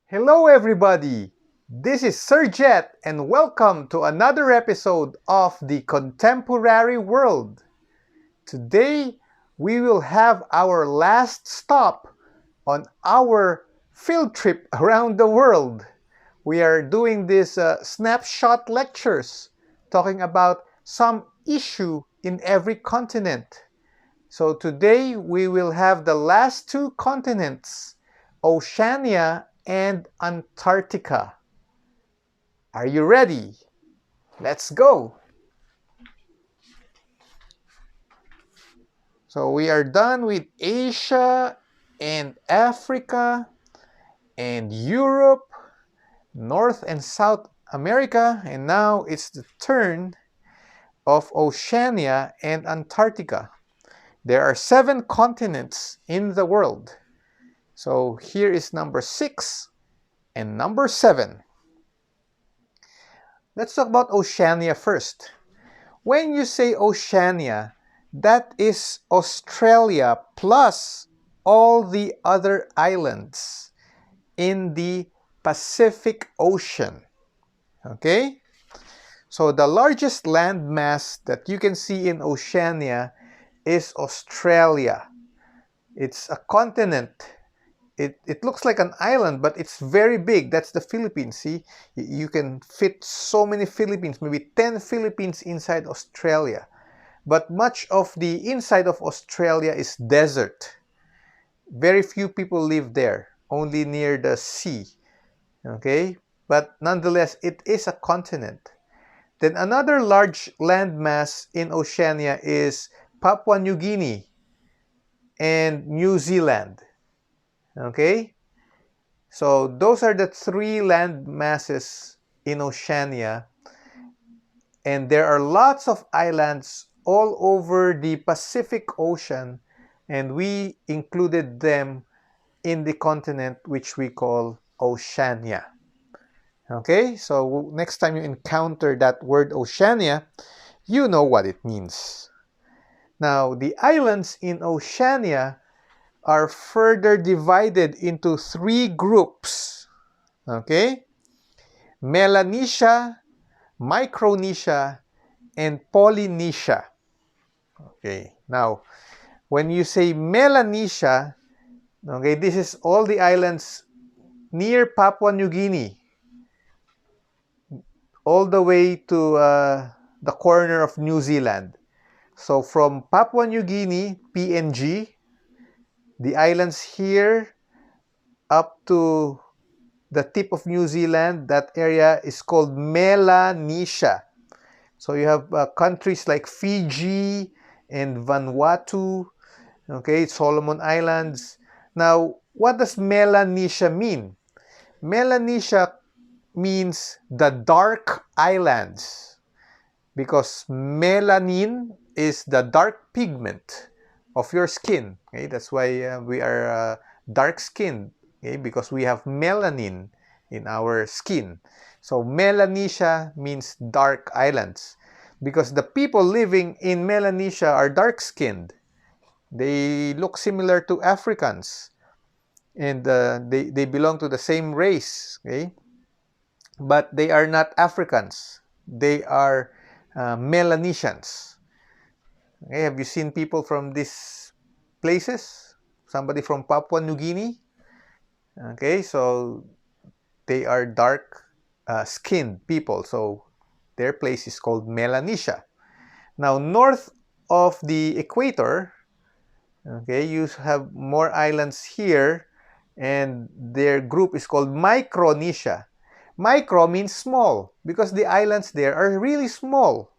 Hello everybody! This is Sir Jet and welcome to another episode of the Contemporary World. Today we will have our last stop on our field trip around the world. We are doing this snapshot lectures talking about some issue in every continent. So today we will have the last two continents, Oceania and Antarctica. Are you ready? Let's go! So we are done with Asia and Africa and Europe, North and South America, and now it's the turn of Oceania and Antarctica. There are 7 continents in the world. So here is number 6 and number 7. Let's talk about Oceania first. When you say Oceania, that is Australia plus all the other islands in the Pacific Ocean. Okay? So the largest landmass that you can see in Oceania is Australia. It's a continent. It looks like an island, but it's very big. That's the Philippines. See, you can fit so many Philippines, maybe 10 Philippines inside Australia. But much of the inside of Australia is desert. Very few people live there, only near the sea. Okay? But nonetheless, it is a continent. Then another large landmass in Oceania is Papua New Guinea and New Zealand. Okay? So those are the 3 land masses in Oceania. And there are lots of islands all over the Pacific Ocean, and we included them in the continent which we call Oceania. Okay? So next time you encounter that word Oceania, you know what it means. Now, the islands in Oceania are further divided into 3 groups. Okay? Melanesia, Micronesia, and Polynesia. Okay. Now, when you say Melanesia, okay, this is all the islands near Papua New Guinea, all the way to the corner of New Zealand. So from Papua New Guinea, PNG, the islands here up to the tip of New Zealand, that area is called Melanesia. So you have countries like Fiji and Vanuatu, okay, Solomon Islands. Now, what does Melanesia mean? Melanesia means the dark islands because melanin is the dark pigment of your skin. Okay, that's why we are dark-skinned, okay, because we have melanin in our skin. So Melanesia means dark islands because the people living in Melanesia are dark-skinned. They look similar to Africans, and they belong to the same race, okay? But they are not Africans. They are Melanesians. Okay, have you seen people from these places? Somebody from Papua New Guinea? Okay, so they are dark-skinned people. So their place is called Melanesia. Now, north of the equator, okay, you have more islands here, and their group is called Micronesia. Micro means small because the islands there are really small.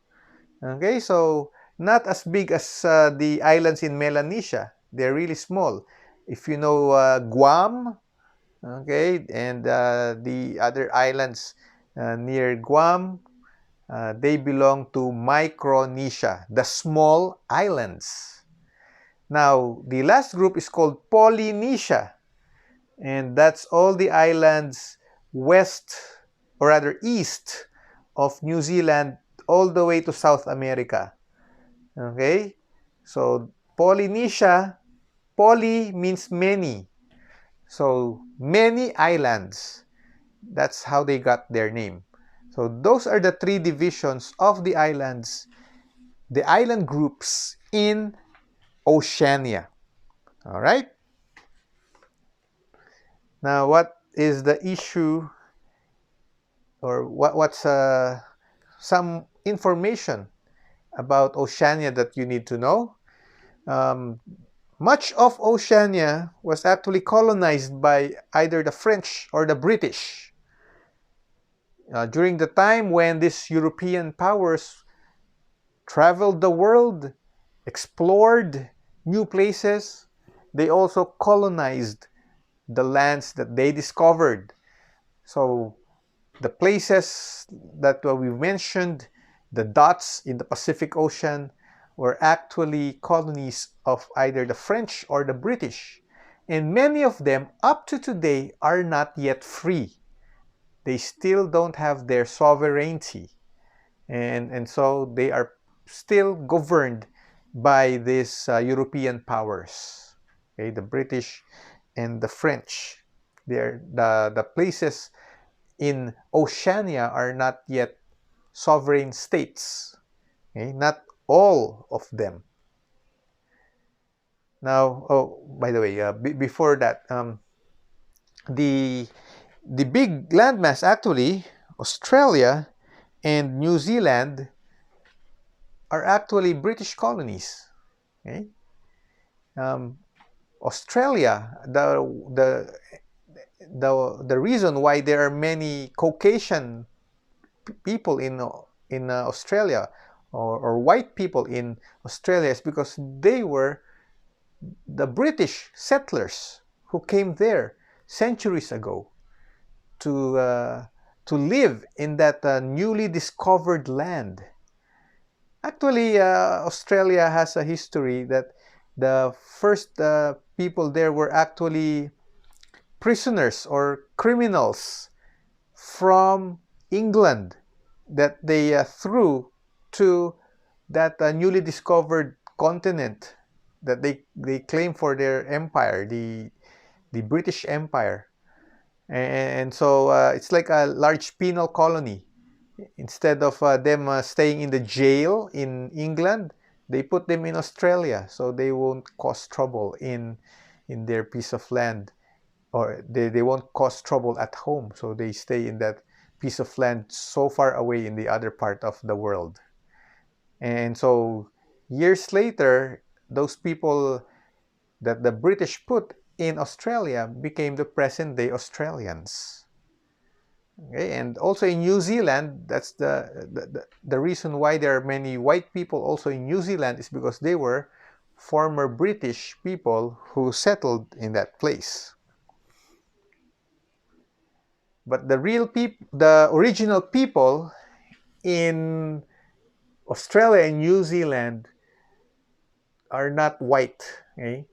Okay, so not as big as the islands in Melanesia. They're really small. If you know Guam, okay, and the other islands near Guam, they belong to Micronesia, the small islands. Now, the last group is called Polynesia, and that's all the islands west, or rather east, of New Zealand all the way to South America. Okay? So, Polynesia, poly means many. So many islands. That's how they got their name. So those are the three divisions of the islands, the island groups in Oceania. All right. Now, what is the issue, or what's some information about Oceania that you need to know? Um, Much of Oceania was actually colonized by either the French or the British. During the time when these European powers traveled the world, explored new places, they also colonized the lands that they discovered. So the places that we mentioned, the dots in the Pacific Ocean, were actually colonies of either the French or the British. And many of them, up to today, are not yet free. They still don't have their sovereignty. And so they are still governed by these European powers, okay, the British and the French. The places in Oceania are not yet sovereign states, okay? Not all of them. Now, oh, by the way, before that, the the big landmass actually, Australia and New Zealand are actually British colonies. Okay? Um, Australia, the reason why there are many Caucasian people in Australia, or white people in Australia, is because they were the British settlers who came there centuries ago to live in that newly discovered land. Actually, Australia has a history that the first people there were actually prisoners or criminals from England that they threw to that newly discovered continent that they claim for their empire, the British Empire. And so it's like a large penal colony. Instead of them staying in the jail in England, they put them in Australia so they won't cause trouble in their piece of land, or they won't cause trouble at home, so they stay in that piece of land so far away in the other part of the world. And so years later, those people that the British put in Australia became the present day Australians. Okay? And also in New Zealand, that's the reason why there are many white people also in New Zealand, is because they were former British people who settled in that place. But the original people in Australia and New Zealand are not white. Okay?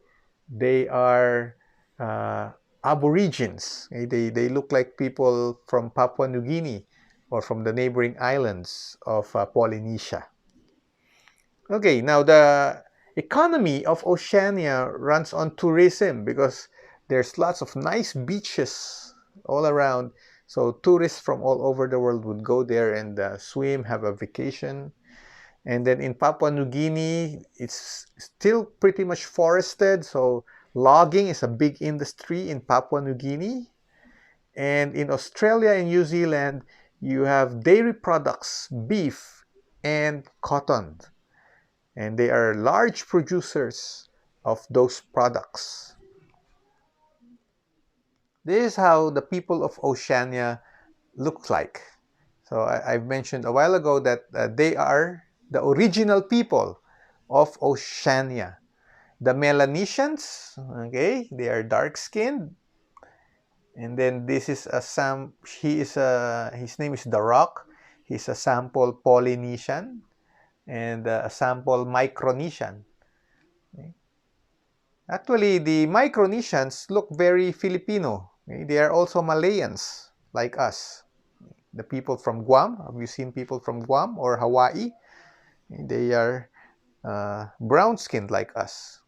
They are Aborigines. Okay? They look like people from Papua New Guinea or from the neighboring islands of Polynesia. Okay, now the economy of Oceania runs on tourism because there's lots of nice beaches all around. So tourists from all over the world would go there and swim, have a vacation. And then in Papua New Guinea, it's still pretty much forested. So logging is a big industry in Papua New Guinea. And in Australia and New Zealand, you have dairy products, beef, and cotton. And they are large producers of those products. This is how the people of Oceania look like. So I've mentioned a while ago that they are the original people of Oceania. The Melanesians, okay, they are dark-skinned. And then this is his name is The Rock. He's a sample Polynesian and a sample Micronesian. Okay. Actually, the Micronesians look very Filipino. Okay. They are also Malayans, like us. The people from Guam, have you seen people from Guam or Hawaii? They are brown-skinned like us.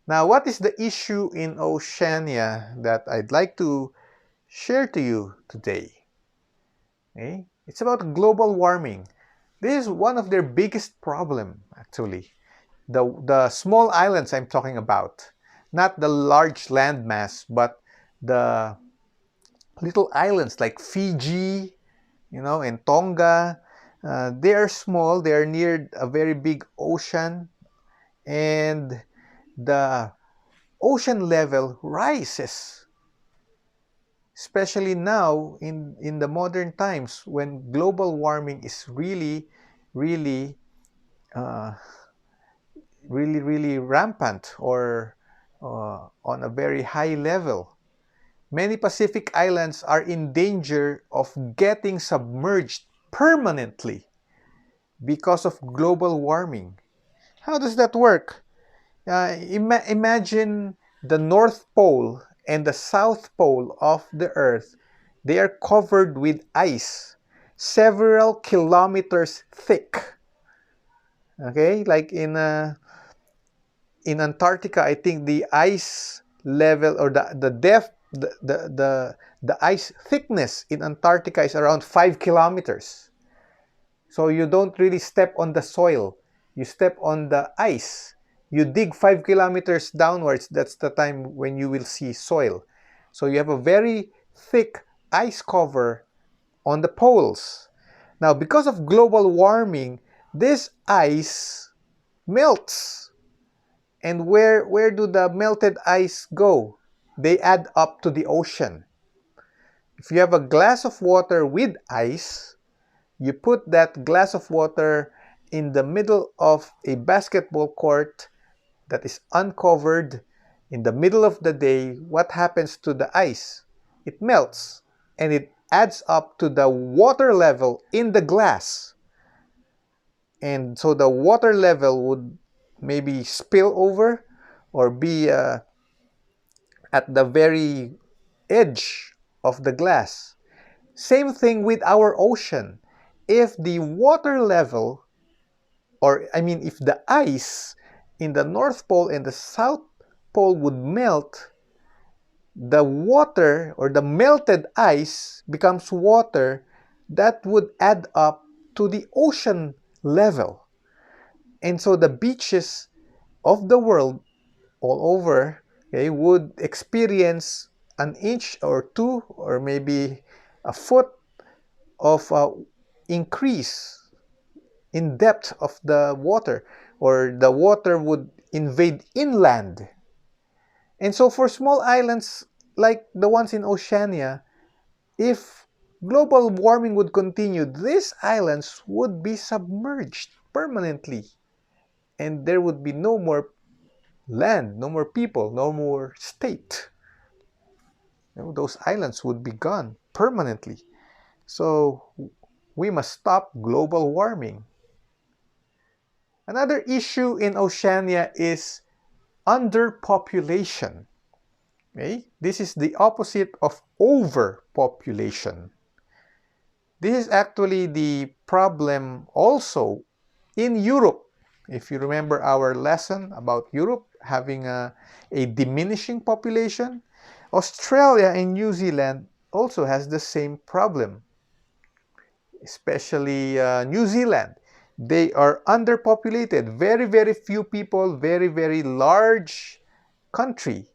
Now, what is the issue in Oceania that I'd like to share to you today? Okay? It's about global warming. This is one of their biggest problem, actually. The small islands I'm talking about, not the large landmass, but the little islands like Fiji, and Tonga. They are small. They are near a very big ocean, and the ocean level rises, especially now in the modern times when global warming is really, uh, really rampant, or on a very high level. Many Pacific islands are in danger of getting submerged permanently because of global warming. How does that work? Imagine the North Pole and the South Pole of the Earth. They are covered with ice, several kilometers thick. Okay, like in Antarctica, I think the ice level, or the depth, the ice thickness in Antarctica is around 5 kilometers. So you don't really step on the soil. You step on the ice. You dig 5 kilometers downwards. That's the time when you will see soil. So you have a very thick ice cover on the poles. Now, because of global warming, this ice melts. And where do the melted ice go? They add up to the ocean. If you have a glass of water with ice, you put that glass of water in the middle of a basketball court that is uncovered in the middle of the day. What happens to the ice? It melts, and it adds up to the water level in the glass. And so the water level would maybe spill over, or be at the very edge of the glass. Same thing with our ocean. If the water level, or I mean, if the ice in the North Pole and the South Pole would melt, the water, or the melted ice, becomes water that would add up to the ocean level. And so the beaches of the world all over, okay, would experience an inch or two, or maybe a foot of increase in depth of the water, or the water would invade inland. And so for small islands like the ones in Oceania, if global warming would continue, these islands would be submerged permanently, and there would be no more land, no more people, no more state. Those islands would be gone permanently. So we must stop global warming. Another issue in Oceania is underpopulation. Okay? This is the opposite of overpopulation. This is actually the problem also in Europe. If you remember our lesson about Europe having a diminishing population, Australia and New Zealand also has the same problem, especially New Zealand. They are underpopulated, very few people, very large country.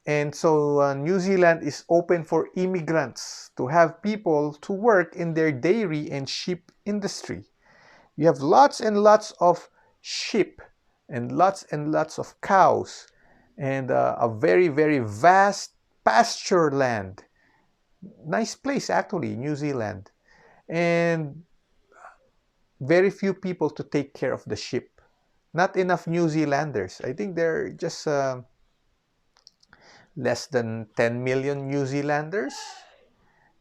And so New Zealand is open for immigrants to have people to work in their dairy and sheep industry. You have lots and lots of sheep, and lots of cows, and a very vast pasture land. Nice place, actually, New Zealand. And very few people to take care of the sheep. Not enough New Zealanders. I think there are just less than 10 million New Zealanders,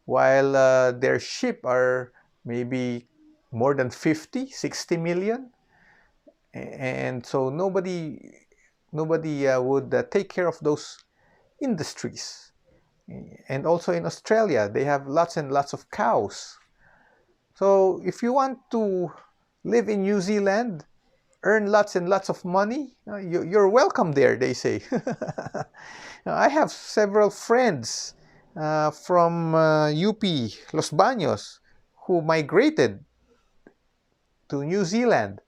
while their sheep are maybe more than 50, 60 million. And so nobody would take care of those industries. And also in Australia, they have lots and lots of cows. So if you want to live in New Zealand, earn lots and lots of money, you're welcome there, they say. I have several friends from UP, Los Baños, who migrated to New Zealand,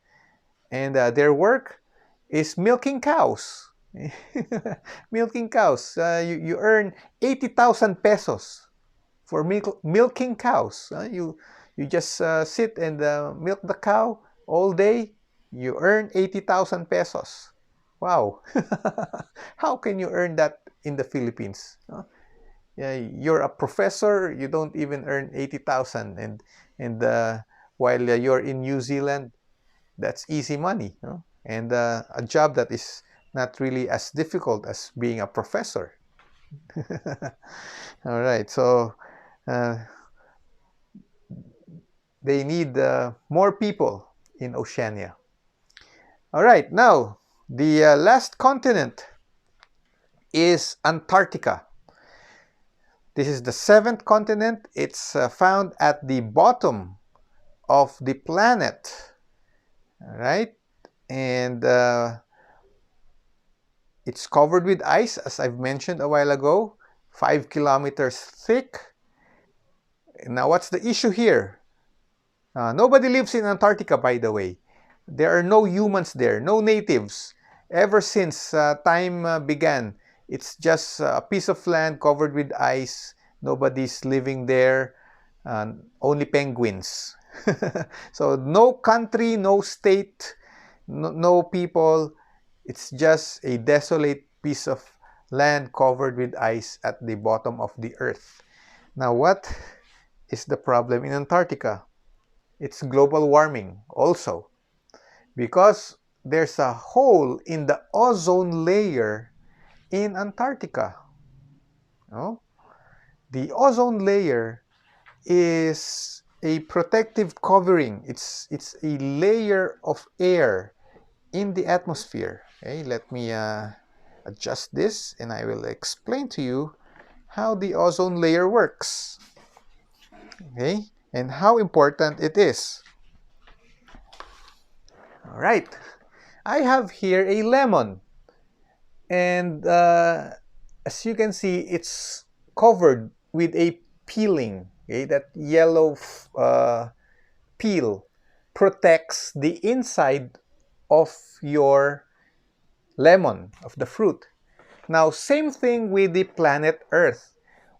and their work is milking cows. Milking cows. You earn 80,000 pesos for milking cows. You just sit and milk the cow all day. You earn 80,000 pesos. Wow. How can you earn that in the Philippines? Yeah, you're a professor, you don't even earn 80,000, and while you're in New Zealand, that's easy money, and a job that is not really as difficult as being a professor. All right, so uh, they need more people in Oceania. All right, now the last continent is Antarctica. This is the seventh continent. It's found at the bottom of the planet. All right, and it's covered with ice, as I've mentioned a while ago, 5 kilometers thick. Now, what's the issue here? Nobody lives in Antarctica, by the way. There are no humans there, no natives. Ever since time began, it's just a piece of land covered with ice. Nobody's living there, only penguins. So no country, no state, no people. It's just a desolate piece of land covered with ice at the bottom of the earth. Now, what is the problem in Antarctica? It's global warming also, because there's a hole in the ozone layer in Antarctica. No? The ozone layer is a protective covering. It's a layer of air in the atmosphere. Okay, let me adjust this and I will explain to you how the ozone layer works. Okay, and how important it is. All right, I have here a lemon, and as you can see, it's covered with a peeling. Okay, that yellow peel protects the inside of your lemon, of the fruit. Now, same thing with the planet Earth.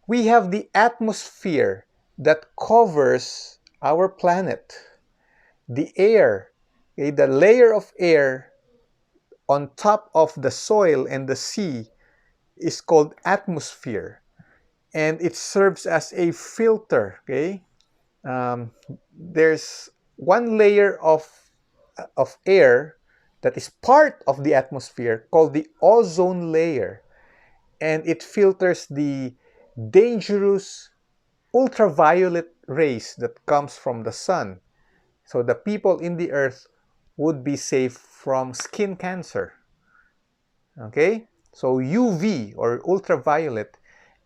We have the atmosphere that covers our planet. The air, okay, the layer of air on top of the soil and the sea is called atmosphere. And it serves as a filter, okay? There's one layer of air that is part of the atmosphere called the ozone layer, and it filters the dangerous ultraviolet rays that comes from the sun, so the people in the earth would be safe from skin cancer. Okay, so UV or ultraviolet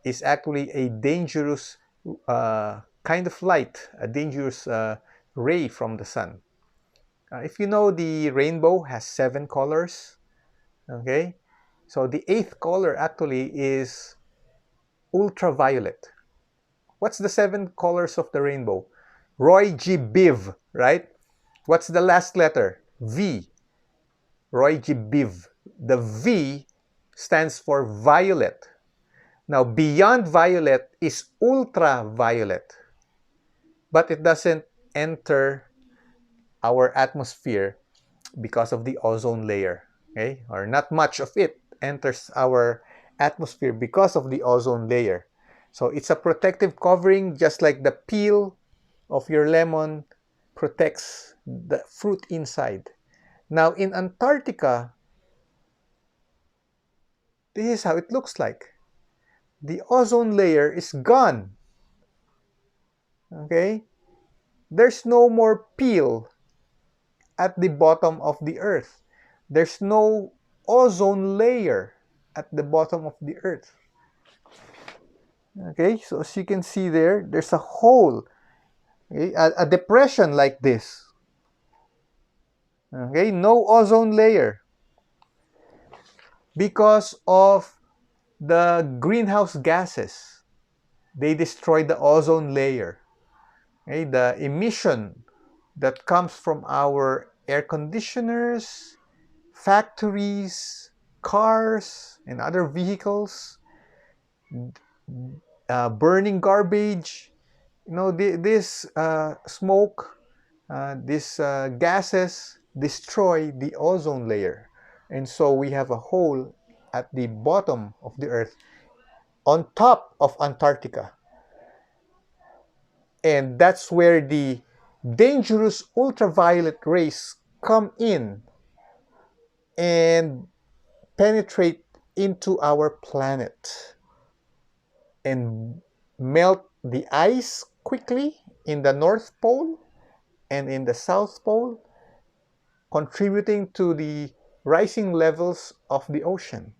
is actually a dangerous kind of light, a dangerous ray from the sun. If you know, the rainbow has 7 colors. Okay, so the 8th color actually is ultraviolet. What's the 7 colors of the rainbow? Roy G. Biv, right? What's the last letter? V. Roy G. Biv. The V stands for violet. Now, beyond violet is ultraviolet, but it doesn't enter our atmosphere because of the ozone layer, okay? Or not much of it enters our atmosphere because of the ozone layer. So it's a protective covering, just like the peel of your lemon protects the fruit inside. Now, in Antarctica, this is how it looks like. The ozone layer is gone. Okay? There's no more peel at the bottom of the earth. There's no ozone layer at the bottom of the earth. Okay, so as you can see there, there's a hole, okay? A depression like this. Okay, no ozone layer because of the greenhouse gases. They destroy the ozone layer. Okay, the emission that comes from our air conditioners, factories, cars, and other vehicles, burning garbage, this smoke, these gases destroy the ozone layer. And so we have a hole at the bottom of the earth on top of Antarctica. And that's where the dangerous ultraviolet rays come in and penetrate into our planet and melt the ice quickly in the North Pole and in the South Pole, contributing to the rising levels of the ocean.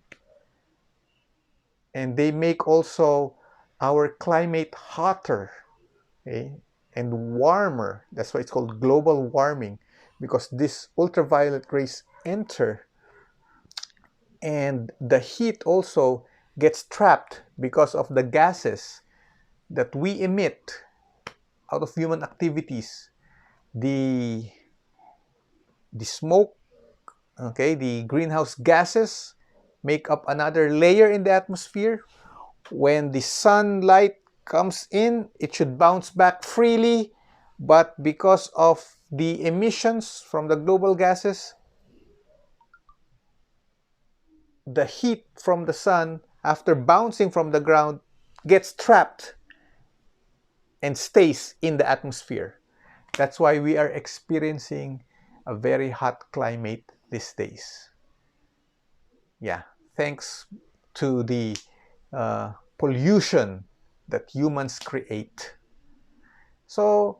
And they make also our climate hotter, okay, and warmer. That's why it's called global warming, because these ultraviolet rays enter and the heat also gets trapped because of the gases that we emit out of human activities. The smoke, okay, the greenhouse gases make up another layer in the atmosphere. When the sunlight comes in, it should bounce back freely, but because of the emissions from the global gases, the heat from the sun, after bouncing from the ground, gets trapped and stays in the atmosphere. That's why we are experiencing a very hot climate these days. Yeah, thanks to the pollution that humans create. So,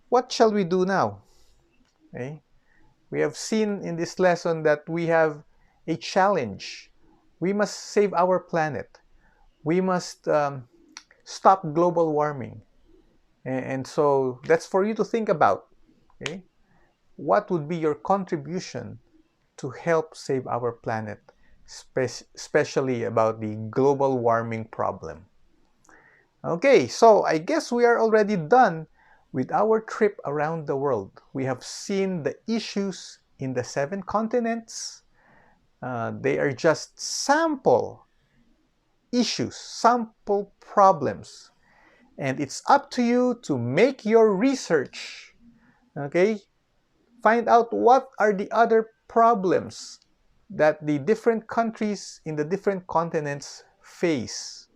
what shall we do now? Okay? We have seen in this lesson that we have a challenge. We must save our planet. We must stop global warming. And so that's for you to think about. Okay? What would be your contribution to help save our planet, especially about the global warming problem? Okay, so I guess we are already done with our trip around the world. We have seen the issues in the 7 continents. They are just sample issues, sample problems. And it's up to you to make your research. Okay? Find out what are the other problems that the different countries in the different continents face.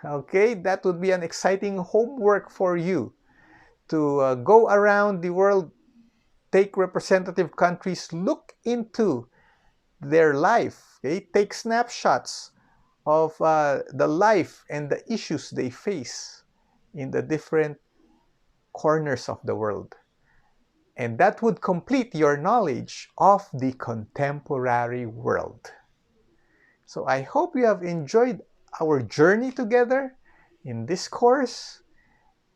Okay? That would be an exciting homework for you to go around the world, take representative countries, look into their life, okay? Take snapshots of the life and the issues they face in the different corners of the world. And that would complete your knowledge of the contemporary world. So I hope you have enjoyed our journey together in this course,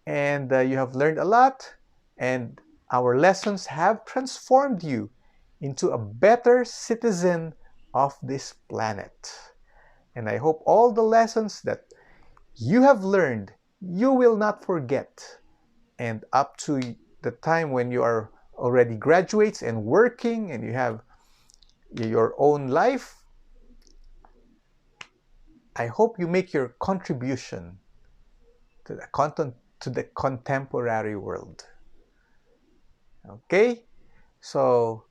and you have learned a lot, and our lessons have transformed you into a better citizen of this planet. And I hope all the lessons that you have learned, you will not forget. And up to the time when you are already graduates and working and you have your own life, I hope you make your contribution to the contemporary world. Okay? So,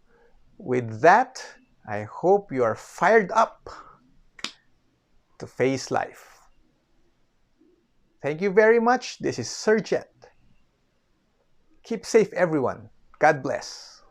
with that, I hope you are fired up to face life. Thank you very much. This is Sir Jet. Keep safe, everyone. God bless.